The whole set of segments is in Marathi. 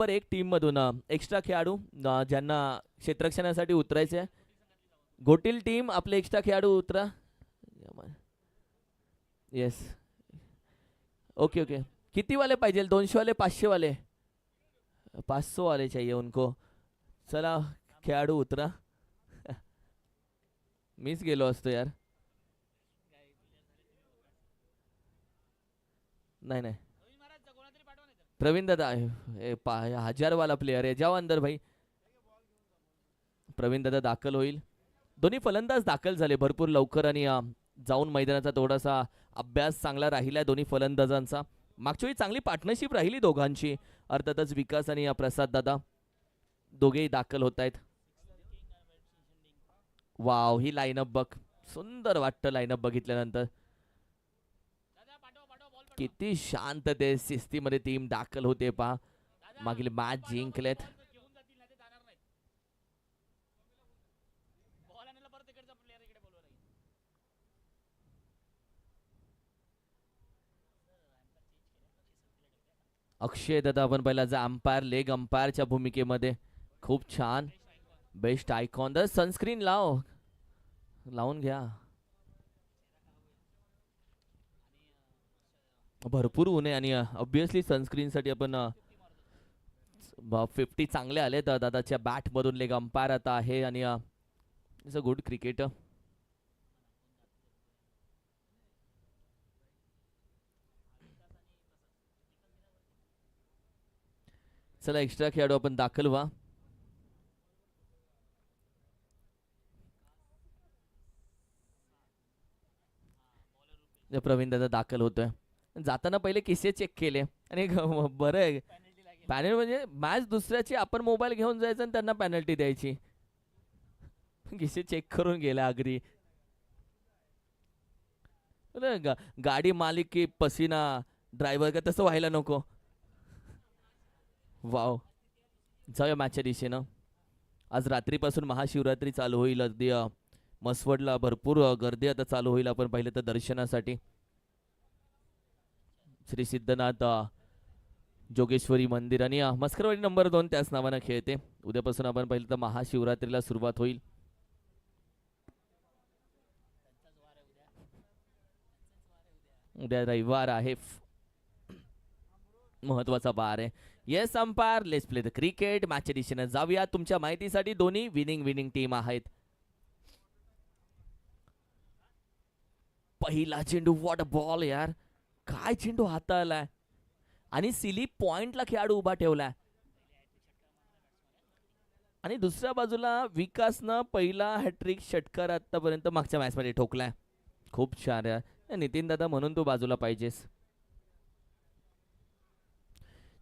एक टीम मधून एक्स्ट्रा खेळाडू ज्यांना क्षेत्ररक्षणासाठी उतरायचे आहे. गोटील टीम आपले एक्स्ट्रा खेळाडू उतरा. येस. Okay okay. किती वाले पाहिजे? 200 वाले, 500 वाले? 500 वाले चाहिए उनको. चला खेळाडू उतरा. मीच गेलो असतो यार. नाही नाही, प्रवीण दादा 1000 वाला प्लेयर आहे. जाओ अंदर भाई. प्रवीण दादा दाखल होईल. दोन्ही फलंदाज दाखल झाले भरपूर लवकर आणि जाऊन मैदानाचा थोडासा अभ्यास चांगला राहिला दोन्ही फलंदाजांचा. मागच्या वेळी चांगली पार्टनरशिप राहिली दोघांची. अर्थातच विकास आणि प्रसाद दादा दोघेही दाखल होत आहेत. वाव, ही लाईनअप बघ, सुंदर वाटतं लाईनअप बघितल्यानंतर. किती शांतते शिस्तीमध्ये टीम दाखल होते पहा. मागील मॅच जिंकलेत. अक्षय दादा आपण पहिला जा अंपायर, लेग अंपायरच्या भूमिकेमध्ये. खूप छान. Best icon. द सनस्क्रीन लावून घ्या. भरपूर ऊन आहे आणि ऑब्विसली सनस्क्रीनसाठी आपण 50 चांगले आले तर दादाच्या बॅट मधून. लेग अंपायर आता आहे आणि इज अ गुड क्रिकेटर. चला एक्स्ट्रा खेळाडू आपण दाखल व्हा. प्रवीण दादा दाखल होतोय. जाताना पहिले किस्से चेक केले आणि बरं आहे पॅनल म्हणजे मॅच दुसऱ्याची आपण मोबाईल घेऊन जायचं आणि त्यांना पॅनल्टी द्यायची. किस्से चेक करून गेला अगदी. गाडी मालिक की पसीना ड्रायव्हर का, तसं व्हायला नको. वाव. जाऊया मॅचच्या दिशेनं. आज रात्रीपासून महाशिवरात्री चालू होईल. अगदी मसवडला भरपूर गर्दी आता चालू होईल. आपण पाहिलं तर दर्शनासाठी श्री सिद्धनाथ जोगेश्वरी मंदिर आणि मस्करवाडी नंबर 2 त्याच नावानं खेळते. उद्यापासून आपण पाहिलं तर महाशिवरात्रीला सुरुवात होईल. उद्या रविवार आहे, महत्वाचा बार आहे. Yes umpire, let's play the cricket. मॅचच्या दिशेनं जाऊया. तुमच्या माहितीसाठी दोन्ही विनिंग टीम आहेत. पहिला चेंडू, व्हॉट अ बॉल यार. काय चेंडू हाताळलाय आणि सिली पॉइंटला खेळाडू उभा ठेवलाय. आणि दुसऱ्या बाजूला विकासनं पहिला हॅट्रिक षटकार आतापर्यंत मागच्या मॅच मध्ये ठोकलाय. खूप छान यार नितीन दादा, म्हणून तू बाजूला पाहिजेस.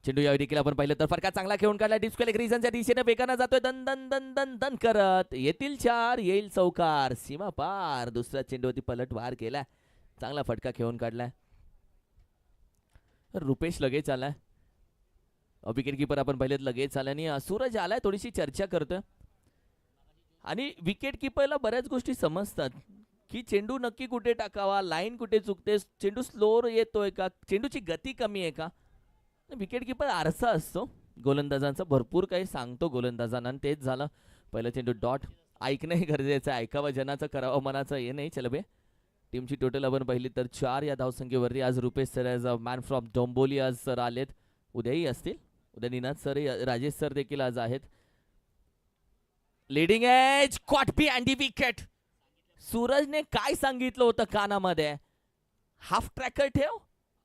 चेंडू यावेळी देखील आपण पाहिलं तर फरका चांगला खेळून काढला. डिस्क्वालिफिकेशनच्या दिशेने वेगानं जातोय. दन दन दन दन दन करत. येतील 4, येईल चौकार. सीमा पार. दुसऱ्या चेंडूवरती पलटवार केलाय. चांगला फटका खेळून काढलाय. रुपेश लगेच आलाय. विकेट कीपर आपण पाहिलेत लगेच आलाय आणि सूरज आलाय. थोडीशी चर्चा करतोय आणि विकेट किपरला बऱ्याच गोष्टी समजतात की चेंडू नक्की कुठे टाकावा, लाईन कुठे चुकते, चेंडू स्लोर येतोय का, चेंडूची गती कमी आहे का. विकेट किपर आरसा असतो गोलंदाजांचा. भरपूर काही सांगतो गोलंदाजांना आणि तेच झालं. पहिला चेंडू डॉट. ऐकणंही गरजेचं आहे. ऐकावं जनाचं, करावं मनाचं, हे नाही चलबे. टीमची टोटल आपण पाहिली तर 4 या धावसंख्येवरती. आज Rupesh sir as a man from Dombivli आज सर आलेत. उद्याही असतील. उद्या निनाद सर, राजेश सर देखील आज आहेत. लीडिंग एज कॉट बी अँडी विकेट. सूरजने काय सांगितलं होतं कानामध्ये, हाफ ट्रॅकर ठेव,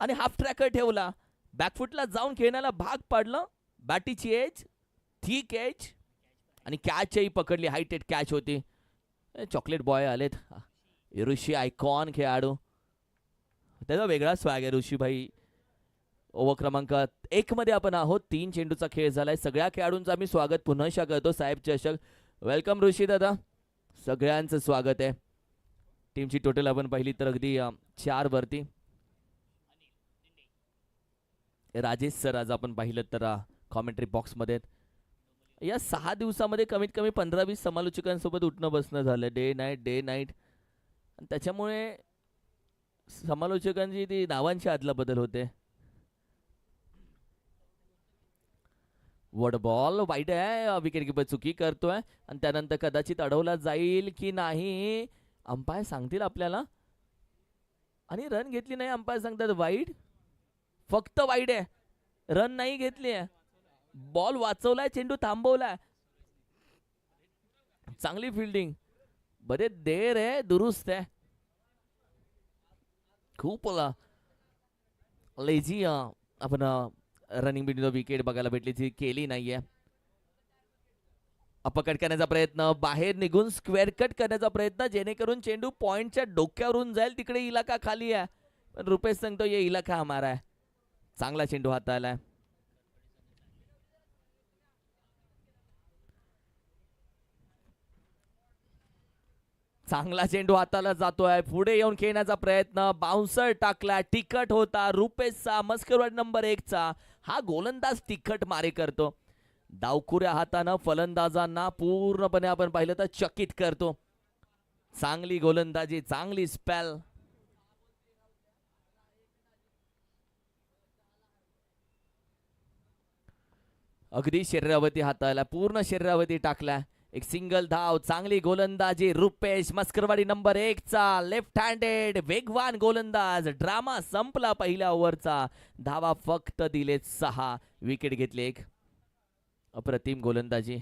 आणि हाफ ट्रॅकर ठेवला. बॅकफुटला जाऊन खेळण्याला भाग पाडलं. बॅटीची एज, थिक एज आणि कॅचही पकडली. हायटेड कॅच होती. चॉकलेट बॉय आलेत. ऋषी आयकॉन खेळाडू, त्याचा वेगळा स्वॅग आहे ऋषीभाई. ओव्हर क्रमांक 1 मध्ये आपण आहोत. 3 चेंडूचा खेळ झालाय. सगळ्या खेळाडूंचं आम्ही स्वागत पुन्हा करतो. साहेब चषक, वेलकम ऋषी दादा, सगळ्यांचं स्वागत आहे. टीमची टोटल आपण पाहिली तर अगदी 4 वरती. राजेश सर आज आपण पाहिलं तर कॉमेंट्री बॉक्समध्ये. या 6 दिवसामध्ये कमीत कमी 15-20 समालोचकांसोबत उठणं बसणं झालं. Day night. त्याच्यामुळे समालोचकांची ती नावांची आदला बदल होते. वॉट बॉल वाईट आहे, विकेट किपर चुकी करतोय आणि त्यानंतर कदाचित अडवला जाईल की नाही अंपायर सांगतील आपल्याला. आणि रन घेतली नाही, अंपायर सांगतात वाईट, फक्त वाईट आहे, रन नाही घेतली आहे. बॉल वाचवलाय, चेंडू थांबवलाय, चांगली फिल्डिंग, बरे देर आहे, दुरुस्त आहे. खूप लेझी आपण रनिंग बिटवीन द विकेट बघायला भेटली, ती केली नाहीये. अपकट करण्याचा प्रयत्न, बाहेर निघून स्क्वेअर कट करण्याचा प्रयत्न, जेणेकरून चेंडू पॉइंटच्या डोक्यावरून जाईल, तिकडे इलाका खाली आहे. पण रुपेश सांगतो ये इलाका हमारा आहे. चांगला चेंडू हाताळलाय. चांगला चेंडू हाताला जातोय, पुढे येऊन खेळण्याचा प्रयत्न, बाउन्सर टाकला, तिखट होता रुपेशचा, मस्करवाडी नंबर 1 चा. हा गोलंदाज तिखट मारे करतो, डावखुऱ्या हातानं फलंदाजांना पूर्णपणे आपण पाहिलं तर चकित करतो. चांगली गोलंदाजी, चांगली स्पेल. अगदी शरीरावरती हाताला, पूर्ण शरीरावरती टाकला, एक सिंगल धाव, चांगली गोलंदाजी रुपेश, मस्करवाडी नंबर 1 चा, लेफ्ट हँडेड वेगवान गोलंदाज. ड्रामा संपला पहिल्या ओव्हरचा, धावा फक्त दिले 6, विकेट घेतले 1. अप्रतिम गोलंदाजी,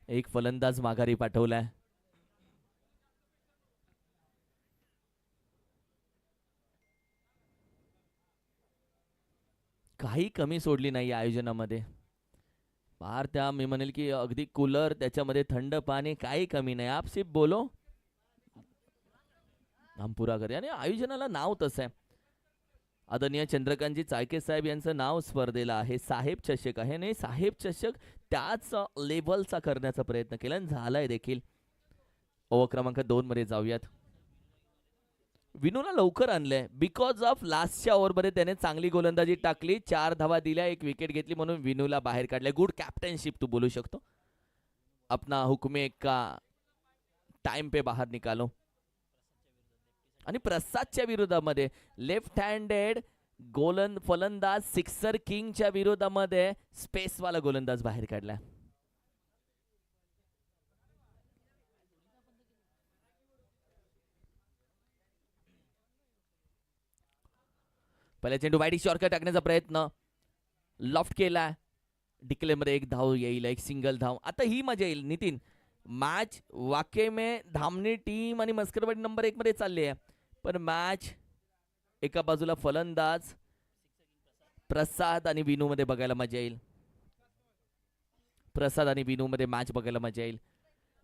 एक फलंदाज माघारी पाठवलाय. काही कमी सोडली नाही आयोजनामध्ये, फार त्या मी म्हणेल की अगदी कूलर, त्याच्यामध्ये थंड पाणी, काही कमी नाही. आप सिर्फ बोलो हम पुरा करे. आणि आयोजनाला नाव तसं आहे, आदरणीय चंद्रकांतजी चाळके साहेब यांचं नाव स्पर्धेला आहे, साहेब चषक आहे. नाही, साहेब चषक त्याच लेवलचा करण्याचा प्रयत्न केला आणि झालाय देखील. ओव्हर क्रमांक 2 मध्ये जाऊयात. विनूला लवकर आणलंय बिकॉज ऑफ लास्टच्या ओव्हरमध्ये त्याने चांगली गोलंदाजी टाकली, 4 धावा दिल्या, 1 विकेट घेतली, म्हणून विनूला बाहेर काढले. गुड कॅप्टनशिप तू बोलू शकतो. अपना हुक्मे का टाइम पे बाहेर निकालो. आणि प्रसादच्या विरोधामध्ये लेफ्ट हँडेड फलंदाज सिक्सर किंगच्या विरोधामध्ये स्पेसवाला गोलंदाज बाहेर काढला. पहिल्या चेंडू वाईट शॉर्टकट टाकण्याचा प्रयत्न, लॉफ्ट केला, डिक्लेअर मध्ये 1 धाव येईल, 1 सिंगल धाव. आता ही मजा येईल नितीन, मॅच वाकई में धामणी टीम आणि मस्करवाडी नंबर 1 मध्ये चालली आहे, पण मॅच एका बाजूला फलंदाज प्रसाद आणि विनू मध्ये बघायला मजा येईल. प्रसाद आणि विनू मध्ये मॅच बघायला मजा येईल,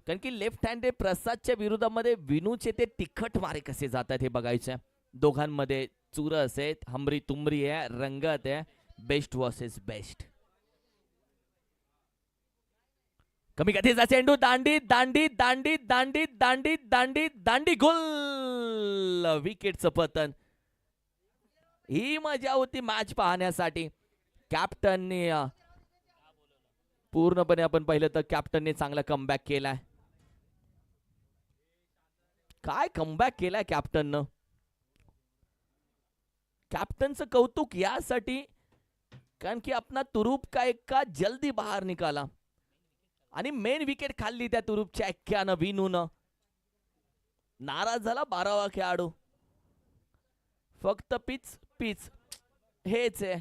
कारण की लेफ्ट हँड प्रसादच्या विरोधामध्ये विनूचे ते तिखट मारे कसे जातात हे बघायचं. दोघांमध्ये चुरस आहे, हमरी तुमरी आहे, रंगत आहे, बेस्ट वर्सेस बेस्ट. कमी गतीचा चेंडू, दांडी दांडी दांडी दांडी दांडी दांडी दांडी, गोल, विकेटचं पतन. ही मजा होती मॅच पाहण्यासाठी. कॅप्टनने पूर्णपणे आपण पाहिलं तर कॅप्टनने चांगला कमबॅक केलाय. काय कमबॅक केलाय कॅप्टननं. कॅप्टनचं कौतुक यासाठी, कारण की अपना तुरुप का एक्का जल्दी बाहेर निकाला आणि मेन विकेट खाल्ली त्या तुरुपच्या एक्क्यानं, विनूनं. नाराज झाला 12वा खेळाडू. फक्त पिच पिच हेच आहे,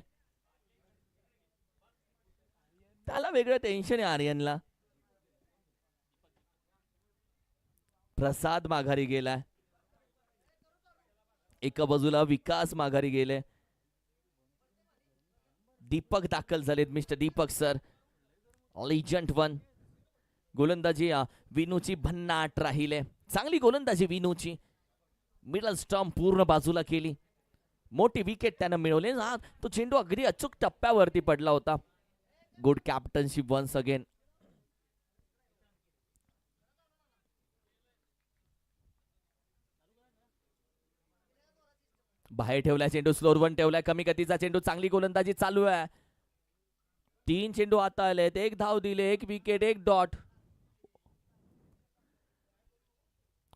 त्याला वेगळं टेन्शन आहे आर्यनला. प्रसाद माघारी गेलाय, एका बाजूला विकास माघारी गेले, दीपक दाखल झालेत. Mister Deepak sir, legend 1. गोलंदाजी विनूची भन्नाट राहिले, चांगली गोलंदाजी विनूची, मिडल स्टंप पूर्ण बाजूला केली, मोठी विकेट त्यानं मिळवली. हा तो चेंडू अगदी अचूक टप्प्यावरती पडला होता. Good captainship once again. बाहेर ठेवलाय चेंडू, स्लोअर 1 ठेवलाय, कमी गतीचा चेंडू, चांगली गोलंदाजी चालू आहे. 3 चेंडू आता आलेत, 1 धाव दिले, 1 wicket, 1 dot.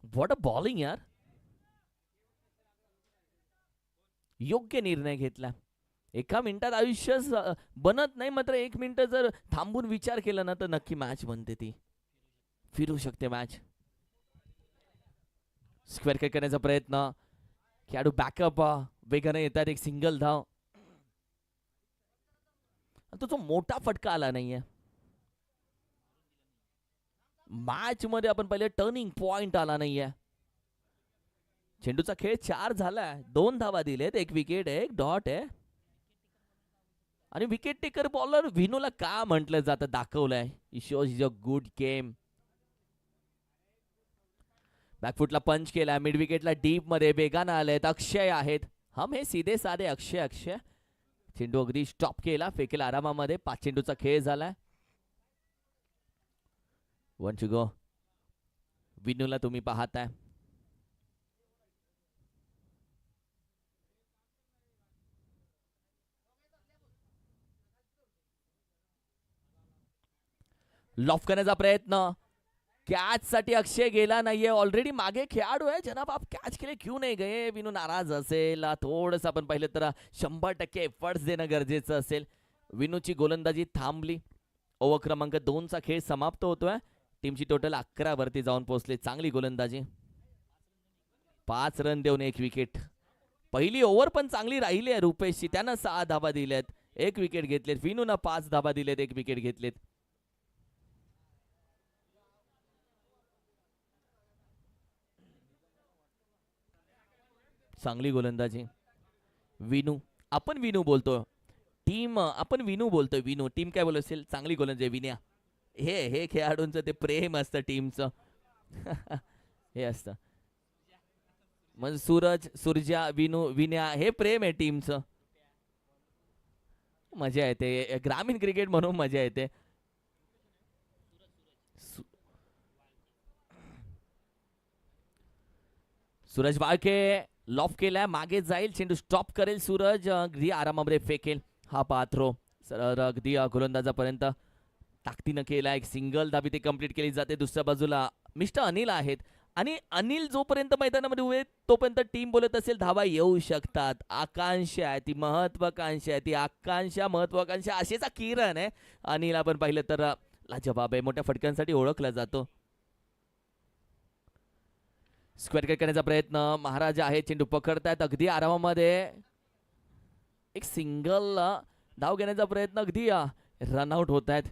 What a bowling यार, योग्य निर्णय घेतला. एका मिनिटात आयुष्य बनत नाही, मात्र 1 मिनिट जर थांबून विचार केला ना तर नक्की मॅच बनते, ती फिरू शकते मॅच. स्क्वेअर कट करण्याचा प्रयत्न, खेळाडू बॅकअप वेगाने येतात, एक सिंगल धाव. तो जो मोठा फटका आला नाहीये मॅच मध्ये, आपण पहिले टर्निंग पॉइंट आला नाहीये. चेंडूचा खेळ 4 झालाय, 2 धावा दिलेत, 1 विकेट 1 डॉट आहे. आणि विकेट टेकर बॉलर विनूला का म्हटलं जातं दाखवलंय. He shows is a good game. बॅकफुटला पंच केला, मिड विकेटला डीप मध्ये वेगानं आलेत, अक्षय आहेत. हम हे सीधे साधे अक्षय. अक्षय चेंडू अगदी स्टॉप केला, फेकेल आरामामध्ये. 5 चेंडूचा खेळ झालाय. 1 टू गो. विनूला तुम्ही पाहताय. लॉफ करण्याचा प्रयत्न, कॅच साठी अक्षय गेला नाहीये. ऑलरेडी मागे खेळाडू आहे. जनाब आप कॅच के लिए क्यों नाही गए. विनू नाराज असेल. थोडस आपण पाहिलं तर 100% एफर्ट्स देणं गरजेचं असेल. विनूची गोलंदाजी थांबली. ओव्हर क्रमांक 2 चा खेळ समाप्त होतोय. टीमची टोटल 11 वरती जाऊन पोहोचले. चांगली गोलंदाजी. 5 रन देऊन 1 विकेट. पहिली ओव्हर पण चांगली राहिली आहे रुपेशची. त्यानं 6 धाबा दिल्यात, 1 विकेट घेतलेत. विनूनं 5 धाबा दिलेत, 1 विकेट घेतलेत. चांगली गोलंदाजी. विनू, आपण विनू बोलतो. टीम आपण विनू बोलतोय. विनू टीम काय बोलत असेल. चांगली गोलंदाजी विन्या. हे खेळाडूंचं ते प्रेम असतं टीमचं. हे असतं म्हणजे सूरज, सुरजा, विनू, विन्या हे प्रेम आहे टीमचं. मजा येते. ग्रामीण क्रिकेट म्हणून मजा येते. सूरज वाळके लॉफ केलाय, मागे जाईल, चेंडू स्टॉप करेल सूरज. अगदी आरामामध्ये फेकेल. हा पाथरो सर अगदी गोलंदाजापर्यंत ताकदीनं केला. एक सिंगल धाबी ती कंप्लीट केली जाते. दुसऱ्या बाजूला मिस्टर अनिल आहेत. आणि अनिल जोपर्यंत मैदानामध्ये उभे तोपर्यंत टीम बोलत असेल धावा येऊ शकतात. आकांक्षा आहे ती, महत्वाकांक्षा आहे ती. आकांक्षा, महत्वाकांक्षा, आशेचा किरण आहे. अनिल आपण पाहिलं तर लाजवाब आहे. मोठ्या फटक्यांसाठी ओळखला जातो. स्क्वेअर कट करण्याचा प्रयत्न. महाराज आहे, चेंडू पकडतायत अगदी आरामामध्ये. एक सिंगल धाव घेण्याचा प्रयत्न, अगदी रनआउट होत आहेत.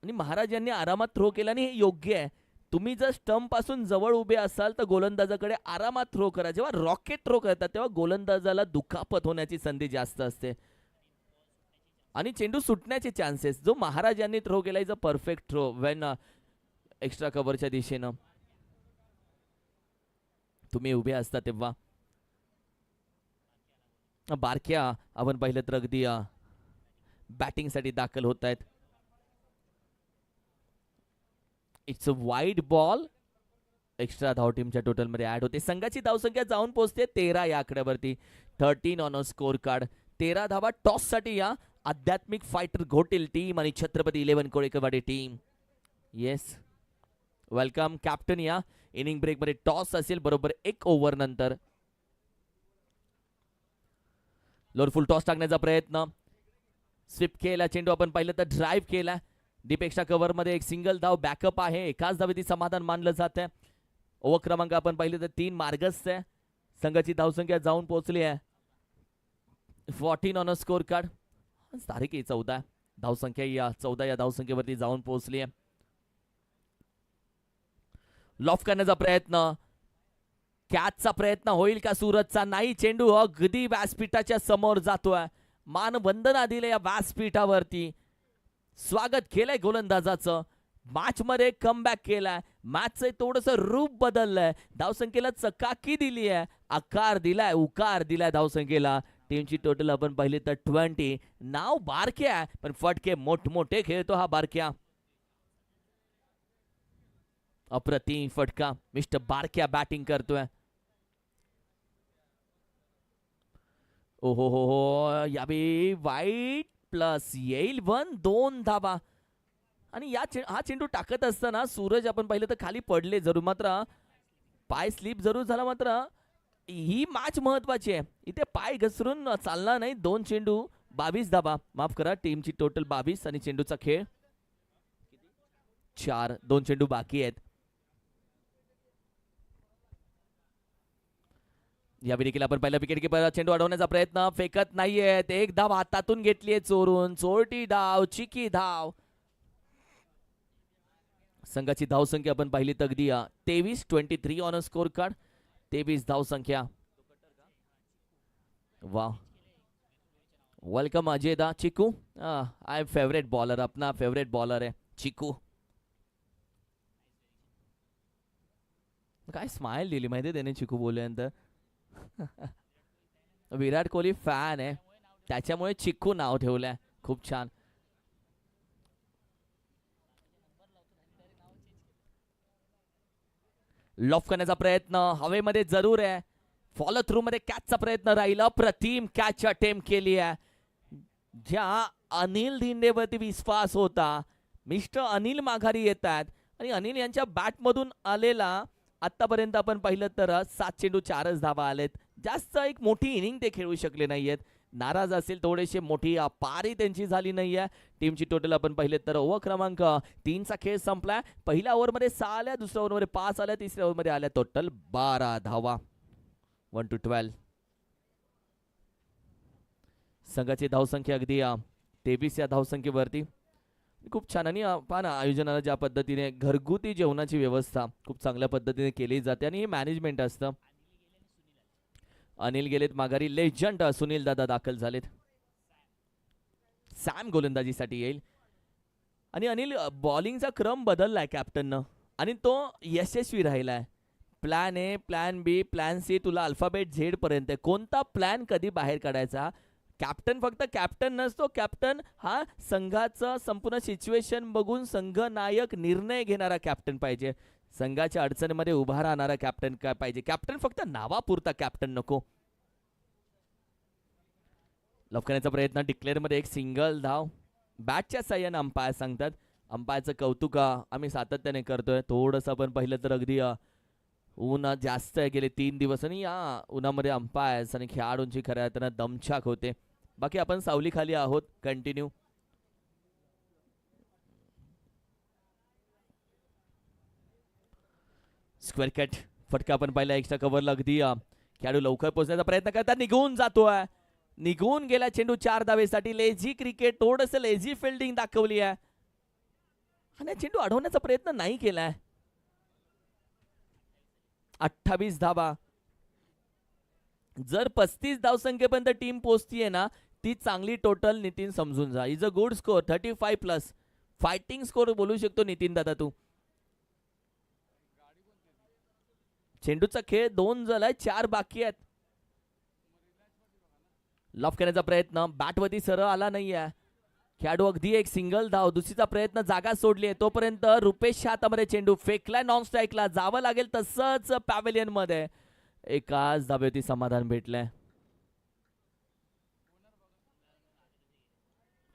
आणि महाराज यांनी आरामात थ्रो केला आणि हे योग्य आहे. तुम्ही जर स्टंप पासून जवळ उभे असाल तर गोलंदाजाकडे आरामात थ्रो करा. जेव्हा रॉकेट थ्रो करतात तेव्हा गोलंदाजाला दुखापत होण्याची संधी जास्त असते आणि चेंडू सुटण्याचे चान्सेस. जो महाराज यांनी थ्रो केला is a perfect throw when extra कव्हरच्या दिशेनं तुम्ही उभे असता तेव्हा. बारक्या आपण पाहिलं तर अगदी बॅटिंग साठी दाखल होत आहेत. It's a wide ball. Extra धाव टीमच्या टोटल मध्ये ऍड होते. संघाची धावसंख्या जाऊन पोहोचते 13 या आकड्यावरती. 13 ऑन अ स्कोर कार्ड. 13 धावा टॉस साठी या आध्यात्मिक फायटर घोटील टीम आणि Chhatrapati 11 Kolekarwadi team. Yes, welcome captain. या इनिंग ब्रेक मध्ये टॉस असेल बरोबर 1 ओव्हर नंतर. लोअर फुल टॉस टाकण्याचा प्रयत्न. स्विप केला चेंडू आपण पाहिलं तर ड्राईव्ह केला. डीप एक्स्ट्रा कव्हर मध्ये एक सिंगल धाव बॅकअप आहे. एकाच धावेती समाधान मानलं जात आहे. ओव्हर क्रमांक आपण पाहिलं तर 3 मार्गस्थ आहे. संघाची धावसंख्या जाऊन पोहोचली आहे 14 ऑन अ स्कोर कार्ड. तारीख 14 धावसंख्या या 14 या धावसंख्येवरती जाऊन पोहोचली आहे. लॉफ करण्याचा प्रयत्न. कॅचचा प्रयत्न होईल का सूरजचा. नाही, चेंडू अगदी व्यासपीठाच्या समोर जातोय. मानवंदना दिले या व्यासपीठावरती. स्वागत केलंय गोलंदाजाचं. मॅच मध्ये कमबॅक केलाय. मॅचचं थोडस रूप बदललंय. धावसंख्येला चकाकी दिली आहे, आकार दिलाय, उकार दिलाय धावसंख्येला. टीमची टोटल आपण पाहिली तर 20. नाव बारक्या पण फटके मोठमोठे खेळतो हा बारक्या. अप्रतिम फटका. मिस्टर बारक्या बॅटिंग करतोय. ओहो हो हो, यावेळी वाईट प्लस येईल 1-2 धावा. आणि हा चेंडू टाकत असताना सूरज आपण पाहिलं तर खाली पडले जरूर, मात्र पाय स्लिप जरूर झाला, मात्र ही मॅच महत्वाची आहे. इथे पाय घसरून चालणार नाही. 2 चेंडू 22 धाबा, माफ करा, टीमची टोटल 22 आणि चेंडूचा खेळ 4. 2 चेंडू बाकी आहेत. या देखील आपण पहिला विकेट किपर चेंडू अडवण्याचा प्रयत्न, फेकत नाहीयेत. एक धाव हातातून घेतलीये चोरून. चोरटी धाव, चिकी धाव. संघाची धाव संख्या आपण पाहिली तर अगदी 23 ऑन अ स्कोर कार्ड. 23 धाव संख्या. वाह, वेलकम अजय दा. चिकू आई फेवरेट बॉलर, अपना फेवरेट बॉलर है चिकू. काय स्माइल दिली माहिती त्याने चिकू बोलल्यानंतर. विराट कोहली फॅन आहे त्याच्यामुळे चिकू नाव ठेवलंय. खूप छान. लॉफ करण्याचा प्रयत्न हवेमध्ये जरूर आहे. फॉलो थ्रू मध्ये कॅचचा प्रयत्न राहील. अप्रतिम कॅच अटेम्प्ट केली आहे. ज्या अनिल धिंडेवरती विश्वास होता, मिस्टर अनिल माघारी येतात आणि अनिल यांच्या बॅटमधून आलेला आतापर्यंत आपण पाहिलं तर 7 चेंडू 4च धावा आलेत. जास्त एक मोठी इनिंग ते खेळू शकले नाहीयेत. नाराज असेल थोडेसे, मोठी पारी त्यांची झाली नाहीये. टीमची टोटल आपण पाहिले तर ओव्हर क्रमांक 3 चा खेळ संपलाय. पहिल्या ओव्हरमध्ये 6 आल्या, दुसऱ्या ओव्हरमध्ये 5 आल्या, तिसऱ्या ओव्हरमध्ये आल्या टोटल 12 धावा. 1 to 12. संघाची धावसंख्या अगदी 23 या धावसंख्येवरती. खूप छान. आणि पहा आयोजनाला ज्या पद्धतीने घरगुती जेवणाची व्यवस्था खूप चांगल्या पद्धतीने केली जाते आणि हे मॅनेजमेंट असतं. अनिल गेलेत माघारी. लेजंड सुनील दादा दाखल झालेत. सॅम गोलंदाजीसाठी येईल. आणि अनिल बॉलिंगचा क्रम बदललाय कॅप्टननं आणि तो यशस्वी राहिलाय. Plan A, plan B, plan C, तुला अल्फाबेट झेड पर्यंत कोणता प्लॅन कधी बाहेर काढायचा. कॅप्टन फक्त कॅप्टन नसतो. कॅप्टन हा संघाचं संपूर्ण सिच्युएशन बघून संघनायक निर्णय घेणारा कॅप्टन पाहिजे. संघाच्या अडचणीमध्ये उभा राहणारा कॅप्टन काय पाहिजे. कॅप्टन फक्त नावापुरता कॅप्टन नको. लवकरण्याचा प्रयत्न, डिक्लेअर मध्ये एक सिंगल धाव. बॅटच्या साह्याने अंपायर सांगतात. अंपायरचं कौतुक आम्ही सातत्याने करतोय. थोडंसं आपण पाहिलं तर अगदी ऊन जास्त आहे गेले 3 दिवस आणि या उन्हामध्ये अंपायर्स आणि खेळाडूंची खऱ्या अर्थानं दमछाक होते. बाकी आपण सावली खाली आहोत. कंटिन्यू. स्क्वेअर कट फटका आपण पाहिला. एक्स्ट्रा कव्हरला अगदी खेळाडू लवकर पोहोचण्याचा प्रयत्न करतात. निघून जातोय. निघून गेला चेंडू 4 धावेसाठी. लेझी क्रिकेट, थोडंसं लेझी फिल्डिंग दाखवली आहे आणि चेंडू अडवण्याचा प्रयत्न नाही केलाय. 28 धावा. जर 35 धावसंख्येपर्यंत टीम पोहोचतीये ना, ती चांगली टोटल नितीन समजून जा. Is a good score. 35+ fighting score बोलू शकतो नितीन दादा तू. चेंडूचा खेळ 2 झालाय, 4 बाकी आहेत. लॉफ करण्याचा प्रयत्न, बॅटवरती सरळ आला नाहीये. खेळाडू अगदी एक सिंगल धाव. दुसरीचा प्रयत्न, जागा सोडली आहे तोपर्यंत रुपेश हातामध्ये चेंडू फेकलाय. नॉन स्ट्राईकला जावं लागेल तसंच पॅव्हेलियन मध्ये. एकाच धाब्यावरती समाधान भेटलंय.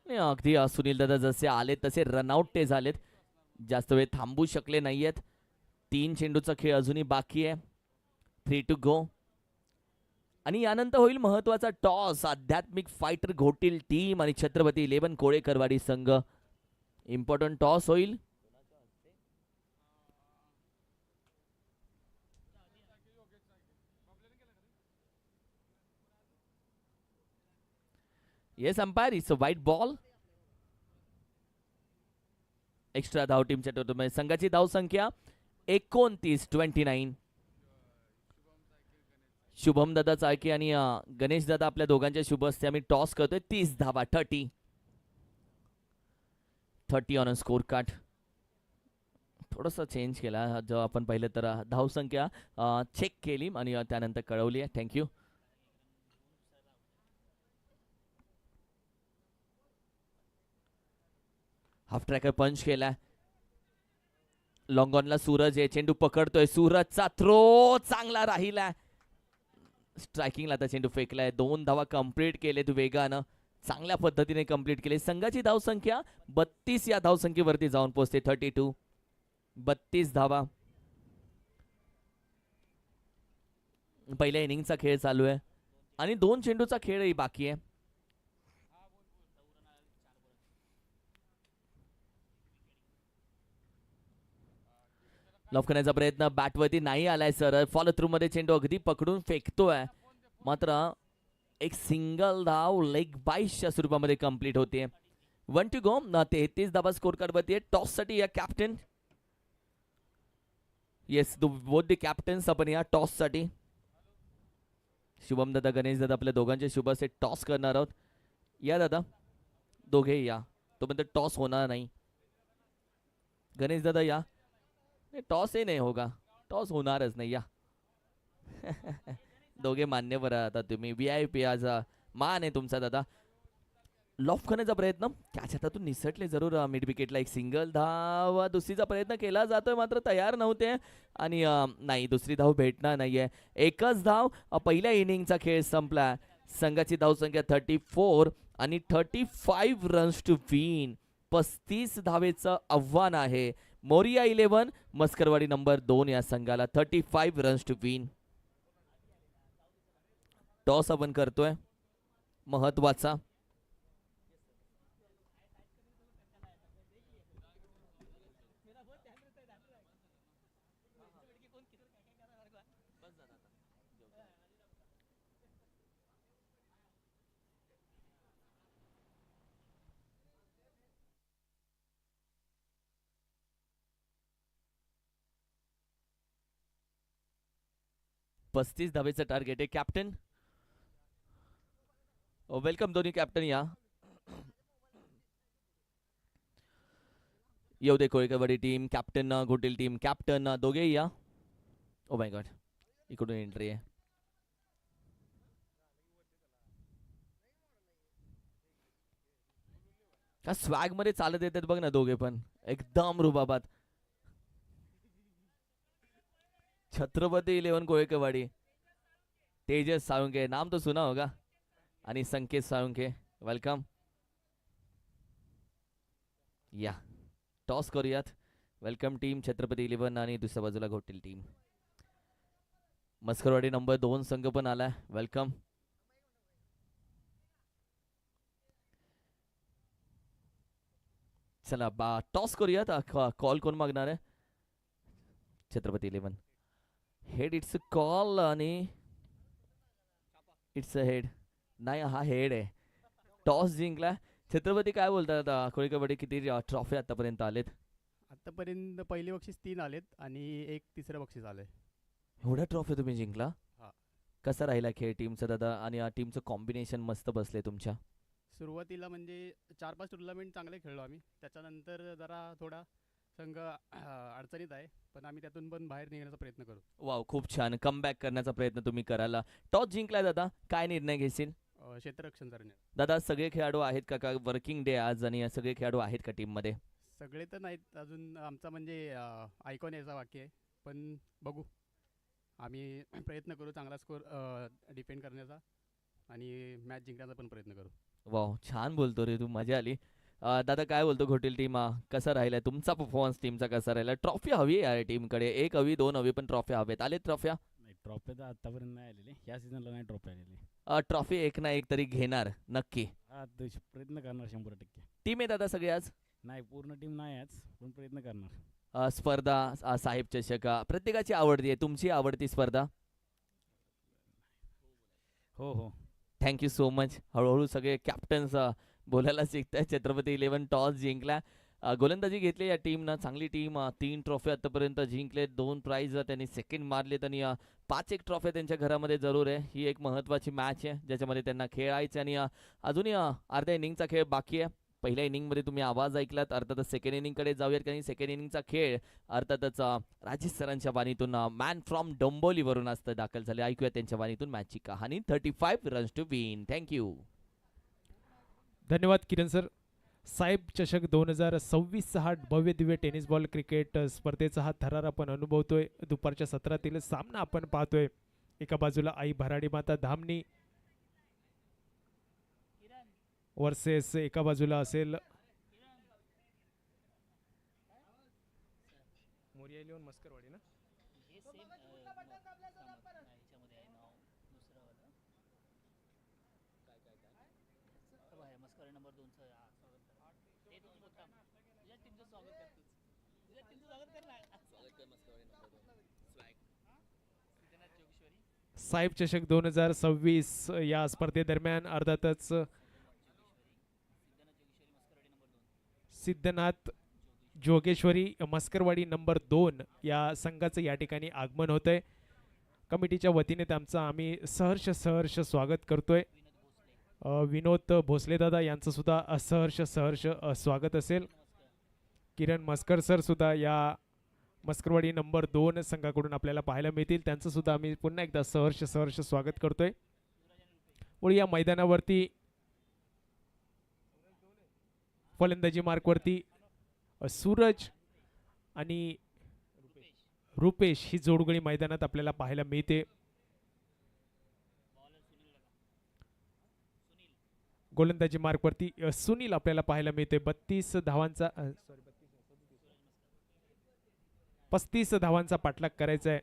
अगदी सुनील दादा जसे आले तसे रनआउट ते झालेत. जास्त वेळ थांबू शकले नाहीयेत. 3 चेंडूचा खेळ अजूनही बाकी आहे. 3 to go. आणि यानंतर होईल महत्वाचा टॉस. आध्यात्मिक फायटर घोटील टीम आणि छत्रपती 11 कोळेकरवाडी संघ. इम्पॉर्टंट टॉस होईल. Yes umpire, it's a white ball. Extra धाव टीमच्या टोटलमध्ये. संघाची धाव संख्या 29. शुभम दादा चाळके आणि गणेश दादा आपल्या दोघांच्या शुभ हस्ते आम्ही टॉस करतोय. 30 धावा. 30 ऑन अ स्कोर कार्ड. थोडंसं चेंज केला जो आपण पाहिलं तर धाव संख्या चेक केली आणि त्यानंतर कळवली आहे. थँक्यू. हाफ ट्रॅकर पंच केलाय. लॉंग ऑनला सूरज आहे. चेंडू पकडतोय. सूरजचा थ्रो चांगला राहिलाय. स्ट्रायकिंगला आता चेंडू फेकलाय. 2 धावा कंप्लीट केलेत वेगानं. चांगल्या पद्धतीने कंप्लीट केले. संघाची धावसंख्या 32 या धावसंख्येवरती जाऊन पोहोचते. 32. 32 धावा. पहिल्या इनिंगचा खेळ चालू आहे आणि 2 चेंडूचा खेळही बाकी आहे. लॉफ करण्याचा प्रयत्न बॅटवरती नाही आलाय सर. फॉलो थ्रू मध्ये चेंडू अगदी पकडून फेकतोय, मात्र एक सिंगल धाव लेग बाईसच्या स्वरूपामध्ये कंप्लीट होते. 1 टू गो. 33 धावा स्कोर कार्ड वरती आहे. टॉस साठी या captain. Yes, both the captains आपण या टॉस साठी. शुभम दादा, गणेश दादा, आपल्या दोघांचे शुभ असे टॉस करणार आहोत. या दादा, दोघे या. तोपर्यंत टॉस होणार नाही. गणेश दादा या. टॉस ही नाही होगा, टॉस होणारच नाही. या दोघे मान्यवर आता तुम्ही. VIP आज मान आहे तुमचा दादा. लॉफ करण्याचा प्रयत्न, कॅच हातातून निसटले जरूर मिड विकेटला. एक सिंगल धाव. दुसरीचा प्रयत्न केला जातोय, मात्र तयार नव्हते आणि नाही, दुसरी धाव भेटणार नाहीये. एकच धाव. पहिल्या इनिंगचा खेळ संपला. संघाची धावसंख्या 34 आणि 35 रन्स टू विन. 35 धावेचं आव्हान आहे. मोरिया 11, मस्करवाडी नंबर 2 या संघाला. 35 रन्स टू विन. टॉस आपण करतोय महत्वाचा. पस्तीस धावेचं टार्गेट आहे. Captain welcome. दोन्ही कॅप्टन या. येऊ दे कोळीकरवाडी टीम कॅप्टन, घोटील टीम कॅप्टन, दोघेही या. ओ माय गॉड, इकडून एंट्री आहे. का स्वॅग मध्ये चालत येतात बघ ना दोघे पण, एकदम रुबाबात. छत्रपती 11 कोळीकरवाडी. तेजस साळुंके, नाम तो सुना होगा. आणि संकेत साळुंके, वेलकम. या, टॉस करूयात. वेलकम टीम छत्रपती 11 आणि दुसऱ्या बाजूला घोटील टीम. मस्करवाडी नंबर 2 संघ पण आलाय. वेलकम. चला टॉस करूयात. कॉल कोण मागणार आहे? Chhatrapati 11. Head, it's a call आणि इट्स अ हेड. नाही, हा हेड आहे. टॉस जिंकला छत्रपती. काय बोलतात आता कोळीकरवाडी, किती ट्रॉफी आतापर्यंत आलेत? आतापर्यंत पहिली बक्षीस 3 आलेत आणि एक तिसरं बक्षीस आलंय. एवढ्या ट्रॉफी तुम्ही जिंकला? हा. कसा राहिला खेळ टीमचा दादा? आणि टीमचं कॉम्बिनेशन मस्त बसले तुमच्या. सुरुवातीला म्हणजे 4-5 टुर्नामेंट चांगले खेळलो आम्ही. त्याच्यानंतर जरा थोडा संघ अडचणीत आहे, पण आम्ही त्यातून पण बाहेर निघण्याचा प्रयत्न करू. वाव, खूप छान. कमबॅक करण्याचा प्रयत्न तुम्ही करायला. टॉस जिंकलाय दादा, काय निर्णय घेशील? क्षेत्ररक्षण करणे. दादा सगळे खेळाडू आहेत का? वर्किंग डे आज आणि सगळे खेळाडू आहेत का टीम मध्ये? सगळे तर नाहीत अजून. आमचा म्हणजे आयकॉन यायचा बाकी आहे, पण बघू. आम्ही प्रयत्न करू चांगला स्कोर डिफेंड करण्याचा आणि मॅच जिंकण्याचा पण प्रयत्न करू. वाव, छान बोलतो रे तू, मजा आली. दादा काय बोलतो घोटील टीम, कसा राहिलाय तुमचा परफॉर्मन्स? टीमचा कसा राहिला? ट्रॉफी हवी आहे टीमकडे. एक हवी, 2 हवी, पण ट्रॉफी हवेत. आलेत ट्रॉफ्या? नाही, ट्रॉफी तर आतापर्यंत नाही आलेली. या सीझनला नाही ट्रॉफी आलेली. ट्रॉफी एक ना एक तरी घेणार नक्की. हा, प्रयत्न करणार 100%. टीम आहे दादा सगळे आज? नाही, पूर्ण टीम नाही आज, पण प्रयत्न करणार. स्पर्धा, साहेब चषक, प्रत्येकाची आवडती आहे. तुमची आवडती स्पर्धा? हो हो. Thank you so much. हळूहळू सगळे कॅप्टन्स बोलायला शिकताय. छत्रपती 11 टॉस जिंकला. गोलंदाजी घेतली या टीमनं. चांगली टीम. 3 ट्रॉफी आतापर्यंत जिंकले. 2 प्राइज त्यांनी सेकंड मारलेत आणि 5 ट्रॉफी त्यांच्या घरामध्ये जरूर आहे. ही एक महत्त्वाची मॅच आहे ज्याच्यामध्ये त्यांना खेळायचं आणि अजूनही अर्ध्या इनिंगचा खेळ बाकी आहे. पहिल्या इनिंगमध्ये तुम्ही आवाज ऐकलात. अर्थातच सेकंड इनिंगकडे जाऊयात, कारण सेकंड इनिंगचा खेळ अर्थातच राजेश सरांच्या वाणीतून मॅन फ्रॉम डोंबोलीवरून असतं दाखल झाले. ऐकूया त्यांच्या वाणीतून मॅचची कहाणी. 35 रन्स टू विन. थँक्यू. धन्यवाद किरण सर. साहेब चषक 2026 हा भव्य दिव्य टेनिस बॉल क्रिकेट स्पर्धेचा हा थरार आपण अनुभवतोय. दुपारच्या सत्रातील सामना आपण पाहतोय. एका बाजूला आई भराडी माता धामणी वर्सेस एका बाजूला असेल मोरिया 11 मस्करवाडी ना. साहेब चषक 2026 या स्पर्धेदरम्यान अर्थातच सिद्धनाथ जोगेश्वरी मस्करवाडी नंबर 2 या संघाचं या ठिकाणी आगमन होतंय. कमिटीच्या वतीने त्यांचं आम्ही सहर्ष स्वागत करतोय. विनोद भोसले दादा यांचं सुद्धा सहर्ष स्वागत असेल. किरण मस्कर सर सुद्धा या मस्करवाडी नंबर 2 संघाकडून आपल्याला पाहायला मिळतील. त्यांचं सुद्धा आम्ही पुन्हा एकदा सहर्ष स्वागत करतोय. पुढे या मैदानावरती फलंदाजी मार्कवरती सूरज आणि रुपेश ही जोडगळी मैदानात आपल्याला पाहायला मिळते. गोलंदाजी मार्कवरती सुनील आपल्याला पाहायला मिळते. 32 धावांचा 35 धावांचा पाठलाग करायचा आहे.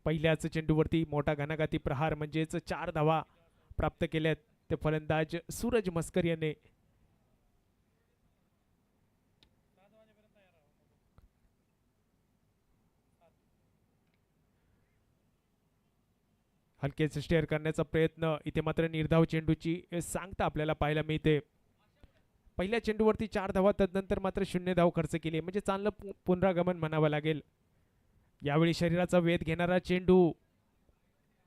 पहिल्याच चेंडूवरती मोठा घणाघाती प्रहार म्हणजेच 4 धावा प्राप्त केल्यात ते फलंदाज सूरज मस्कर याने. हलकेच स्टेअर करण्याचा प्रयत्न इथे मात्र निर्धाव चेंडूची सांगता आपल्याला पाहायला मिळते. पहिल्या चेंडूवरती 4 धावा तदनंतर मात्र 0 धाव खर्च केली म्हणजे चांगलं पुनरागमन म्हणावं लागेल. यावेळी शरीराचा वेध घेणारा चेंडू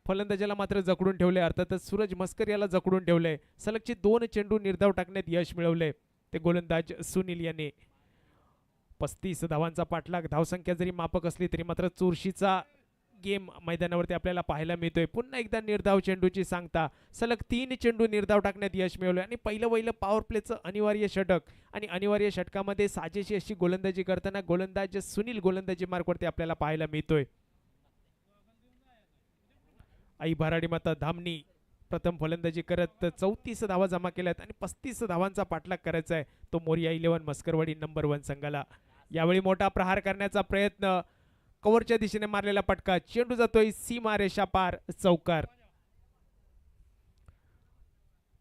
फलंदाजाला मात्र जकडून ठेवले. अर्थातच सूरज मस्कर याला जकडून ठेवले. सलगचे 2 चेंडू निर्धाव टाकण्यात यश मिळवले ते गोलंदाज सुनील याने. 35 धावांचा पाठलाग. धावसंख्या जरी मापक असली तरी मात्र चुरशीचा गेम मैदानावरती आपल्याला पाहायला मिळतोय. पुन्हा एकदा निर्धाव चेंडूची सांगता. सलग 3 चेंडू निर्धाव टाकण्यात यश मिळवले आणि पहिलं पॉवर प्लेचं अनिवार्य षटक आणि अनिवार्य षटकामध्ये साजेशी अशी गोलंदाजी करताना गोलंदाज सुनील गोलंदाजी मार्कवरती आपल्याला पाहायला मिळतोय. आई भराडी माता धामणी प्रथम फलंदाजी करत 34 धावा जमा केल्यात आणि 35 धावांचा पाठलाग करायचा आहे तो मोरिया 11 मस्करवाडी नंबर 1 संघाला. यावेळी मोठा प्रहार करण्याचा प्रयत्न. कव्हरच्या दिशेने मारलेला पटका. चेंडू जातोय सीमारेषा पार चौकार.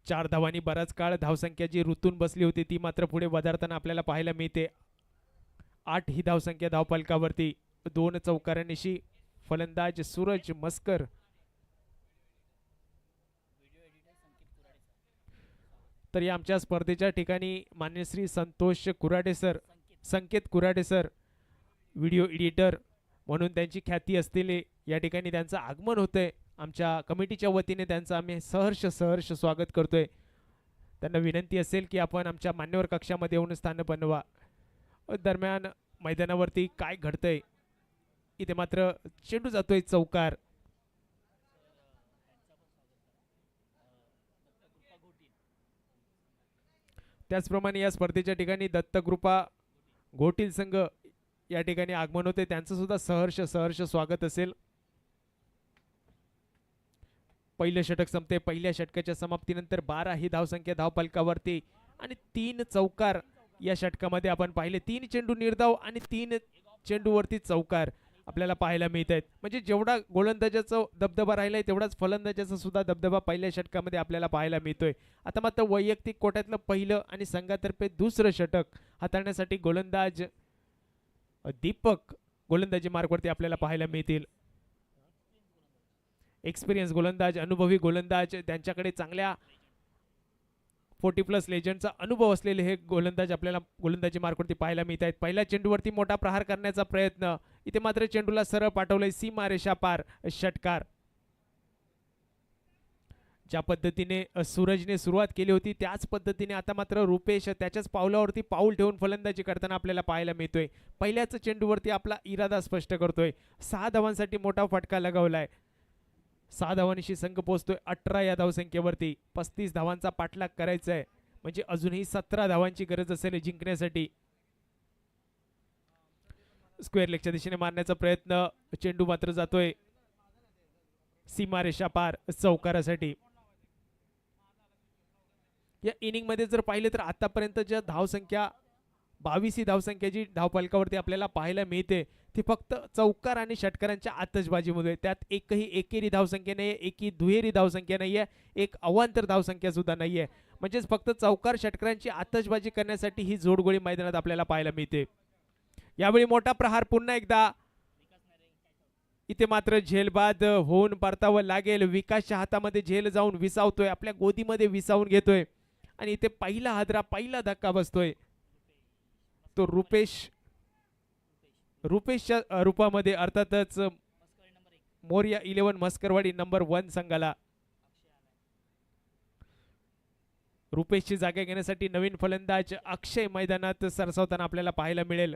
4 धावांनी बराच काळ धावसंख्या जी ऋतून बसली होती ती मात्र पुढे वधारताना आपल्याला पाहायला मिळते. 8 ही धावसंख्या धावफलकावरती. 2 चौकारांनिशी फलंदाज सूरज मस्कर. तर या आमच्या स्पर्धेच्या ठिकाणी मान्य श्री संतोष कुराडे सर, संकेत कुराडे सर व्हिडिओ एडिटर म्हणून त्यांची ख्याती असलेले या ठिकाणी त्यांचं आगमन होतंय. आमच्या कमिटीच्या वतीने त्यांचं आम्ही सहर्ष स्वागत करतोय. त्यांना विनंती असेल की आपण आमच्या मान्यवर कक्षामध्ये येऊन स्थान बनवा. दरम्यान मैदानावरती काय घडतंय इथे मात्र चेंडू जातोय चौकार. त्याचप्रमाणे या स्पर्धेच्या ठिकाणी दत्तकृपा घोटील संघ या ठिकाणी आगमन होते. त्यांचं सुद्धा सहर्ष स्वागत असेल. पहिलं षटक संपते. पहिल्या षटकाच्या समाप्तीनंतर 12 ही धावसंख्या धावफलकावरती आणि 3 चौकार या षटकामध्ये आपण पाहिले. 3 चेंडू निर्धाव आणि 3 चेंडूवरती चौकार आपल्याला पाहायला मिळत आहेत. म्हणजे जेवढा गोलंदाजाचा दबदबा राहिलाय तेवढाच फलंदाजाचा सुद्धा दबदबा पहिल्या षटकामध्ये आपल्याला पाहायला मिळतोय. आता मात्र वैयक्तिक कोट्यातलं पहिलं आणि संघातर्फे दुसरं षटक हाताळण्यासाठी गोलंदाज दीपक गोलंदाजी मार्कवरती आपल्याला पाहायला मिळतील. एक्सपिरियन्स गोलंदाज, अनुभवी गोलंदाज, त्यांच्याकडे चांगल्या 40+ लेजंडचा अनुभव असलेले हे गोलंदाज आपल्याला गोलंदाजी मार्कवरती पाहायला मिळत आहेत. पहिल्या चेंडूवरती मोठा प्रहार करण्याचा प्रयत्न. इथे मात्र चेंडूला सरळ पाठवलंय सीमारेषा पार षटकार. ज्या पद्धतीने सूरजने सुरुवात केली होती त्याच पद्धतीने आता मात्र रुपेश त्याच्याच पावलावरती पाऊल ठेवून फलंदाजी करताना आपल्याला पाहायला मिळतोय. पहिल्याच चेंडूवरती आपला इरादा स्पष्ट करतोय. 6 धावांसाठी मोठा फटका लगावलाय. 6 धावांशी संघ पोहोचतोय 18 या धावसंख्येवरती. 35 धावांचा पाठलाग करायचा आहे म्हणजे अजूनही 17 धावांची गरज असेल जिंकण्यासाठी. स्क्वेअर लेगच्या दिशेने मारण्याचा प्रयत्न. चेंडू मात्र जातोय सीमारेषा पार चौकारासाठी. या इनिंग मध्ये जर पाहिले तर आतापर्यंत ज्या धावसंख्या 22 ही धावसंख्या जी धावफलकावरती आपल्याला पाहायला मिळते ती फक्त चौकार आणि षटकारांच्या आतषबाजीमध्ये. त्यात एकही एकेरी धावसंख्या नाही आहे, एकही दुहेरी धावसंख्या नाही आहे, एक अवांतर धावसंख्या सुद्धा नाही आहे. म्हणजेच फक्त चौकार षटकारांची आतषबाजी करण्यासाठी ही जोडगोळी मैदानात आपल्याला पाहायला मिळते. यावेळी मोठा प्रहार पुन्हा एकदा. इथे मात्र झेलबाद होऊन परतावं लागेल. विकासच्या हातामध्ये झेल जाऊन विसावतोय, आपल्या गोदीमध्ये विसावून घेतोय आणि इथे पहिला हादरा, पहिला धक्का बसतोय तो रुपेशच्या रूपामध्ये, अर्थातच मोरया 11 मस्करवाडी नंबर 1 संघाला. रुपेशची जागा घेण्यासाठी नवीन फलंदाज अक्षय मैदानात सरसावताना आपल्याला पाहायला मिळेल.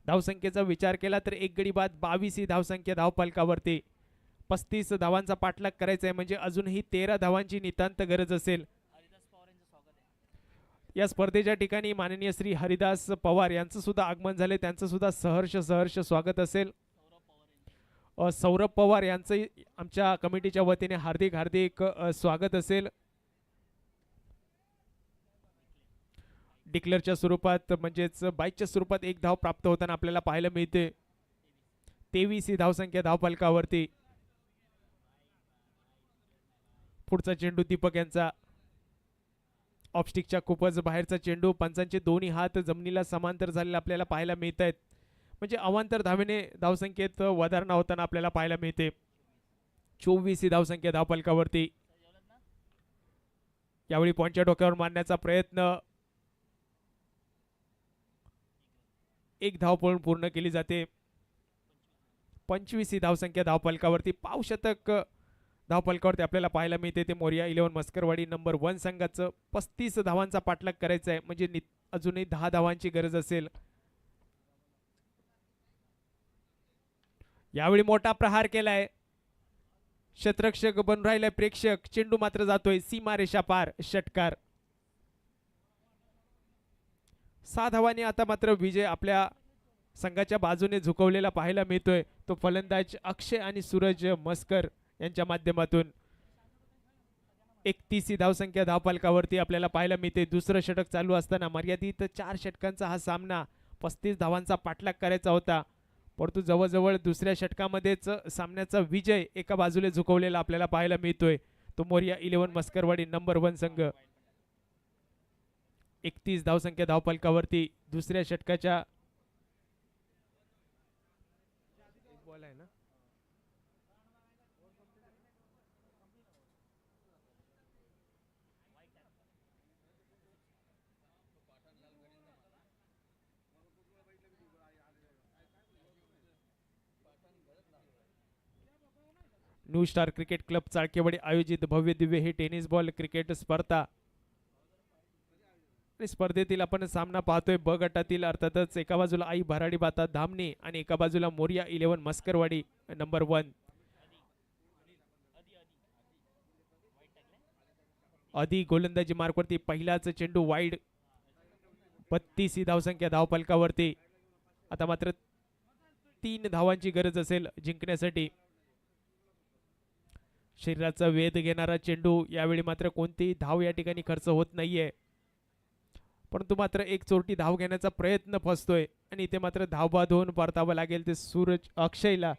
धावसंख्येचा विचार केला तर एक गडी बाद 22 ही धावसंख्या धावफलकावरती. 35 धावांचा पाठलाग करायचा आहे म्हणजे अजूनही 13 धावांची नितांत गरज असेल. या स्पर्धेच्या ठिकाणी माननीय श्री हरिदास पवार यांचं सुद्धा आगमन झाले, त्यांचं सुद्धा सहर्ष स्वागत असेल. सौरभ पवार यांचं आमच्या कमिटीच्या वतीने हार्दिक स्वागत असेल. डिक्लेअरच्या स्वरूपात म्हणजेच बाईकच्या स्वरूपात एक धाव प्राप्त होताना आपल्याला पाहायला मिळते. 23 ही धावसंख्या धावफलकावरती. पुढचा चेंडू दीपक यांचा. ऑफस्टिकच्या खूपच बाहेरचा चेंडू. पंचांचे दोन्ही हात जमिनीला समांतर झालेले आपल्याला पाहायला मिळत आहेत. म्हणजे अवांतर धावेने धावसंख्येत वधारणा होताना आपल्याला पाहायला मिळते. 24 ही धावसंख्या धावफलकावरती. यावेळी पॉइंटच्या डोक्यावर मारण्याचा प्रयत्न. एक धाव पळून पूर्ण केली जाते. 25 ही धावसंख्या धावफलकावरती. पावशतक धावफलकावरती आपल्याला पाहायला मिळते ते मोरया 11 मस्करवाडी नंबर 1 संघाचं. 35 धावांचा पाठलाग करायचा आहे म्हणजे अजूनही 10 धावांची गरज असेल. यावेळी मोठा प्रहार केलाय. शतरक्षक बनून राहिलाय प्रेक्षक. चेंडू मात्र जातोय सीमारेषा पार. षटकार. 6 धावांनी आता मात्र विजय आपल्या संघाच्या बाजूने झुकवलेला पाहायला मिळतोय. तो फलंदाज अक्षय आणि सूरज मस्कर यांच्या माध्यमातून. 31 ही धावसंख्या धावफलकावरती आपल्याला पाहायला मिळते. दुसरं षटक चालू असताना मर्यादित 4 षटकांचा हा सामना. 35 धावांचा पाठलाग करायचा होता परंतु जवळजवळ दुसऱ्या षटकामध्येच सामन्याचा विजय एका बाजूला झुकवलेला आपल्याला पाहायला मिळतोय. तो मोरया 11 मस्करवाडी नंबर 1 संघ. 31 धावसंख्या धावफलकावरती. दुसऱ्या षटकाच्या बॉल आहे ना. New star cricket club Chalkewadi आयोजित भव्य दिव्य हे टेनिस बॉल क्रिकेट स्पर्धा. स्पर्धेतील आपण सामना पाहतोय ब गटातील. अर्थातच एका बाजूला आई भराडी बाता धामणी आणि एका बाजूला मोरया 11 मस्करवाडी नंबर 1. आधी गोलंदाजी मार्कवरती. पहिलाच चेंडू वाईड. 32 ही धावसंख्या धावफलकावरती. आता मात्र 3 धावांची गरज असेल जिंकण्यासाठी. शरीराचा वेध घेणारा चेंडू. यावेळी मात्र कोणतीही धाव या ठिकाणी खर्च होत नाहीये परंतु मात्र एक चोरटी धाव घेण्याचा प्रयत्न फसतोय आणि इथे मात्र धावबाद होऊन परतावं लागेल ते सूरजला.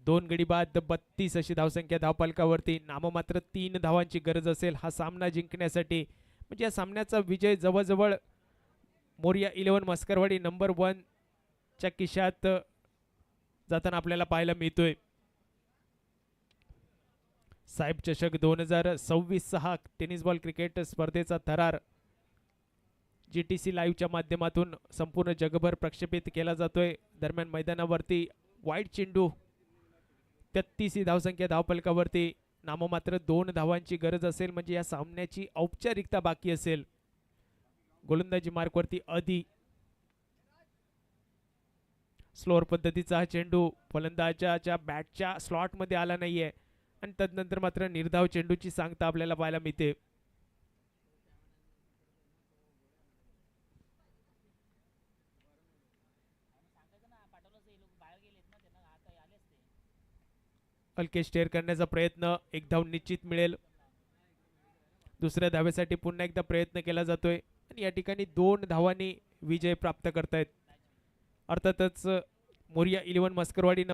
दोन गडी बाद 32 अशी धावसंख्या धावफलकावरती. नाममात्र 3 धावांची गरज असेल हा सामना जिंकण्यासाठी. म्हणजे या सामन्याचा विजय जवळजवळ मोरया 11 मस्करवाडी नंबर 1 च्या खिशात जाताना आपल्याला पाहायला मिळतोय. साहेब चषक 2026 हा टेनिस बॉल क्रिकेट स्पर्धेचा थरार GTC लाईव्हच्या माध्यमातून संपूर्ण जगभर प्रक्षेपित केला जातोय. दरम्यान मैदानावरती वाईड चेंडू. 33 ही धावसंख्या धावफलकावरती. नाममात्र 2 धावांची गरज असेल म्हणजे या सामन्याची औपचारिकता बाकी असेल. गोलंदाजी मार्कवरती आधी. स्लोअर पद्धतीचा हा चेंडू फलंदाजाच्या बॅटच्या स्लॉट मध्ये आला नाहीये आणि तदनंतर मात्र निर्धाव चेंडूची सांगता आपल्याला पाहायला मिळते. हलके स्टेअर करण्याचा प्रयत्न, एक धाव निश्चित मिळेल. दुसऱ्या धावेसाठी पुन्हा एकदा प्रयत्न केला जातोय आणि या ठिकाणी 2 धावांनी विजय प्राप्त करतायत. अर्थातच मोरिया 11 मस्करवाडी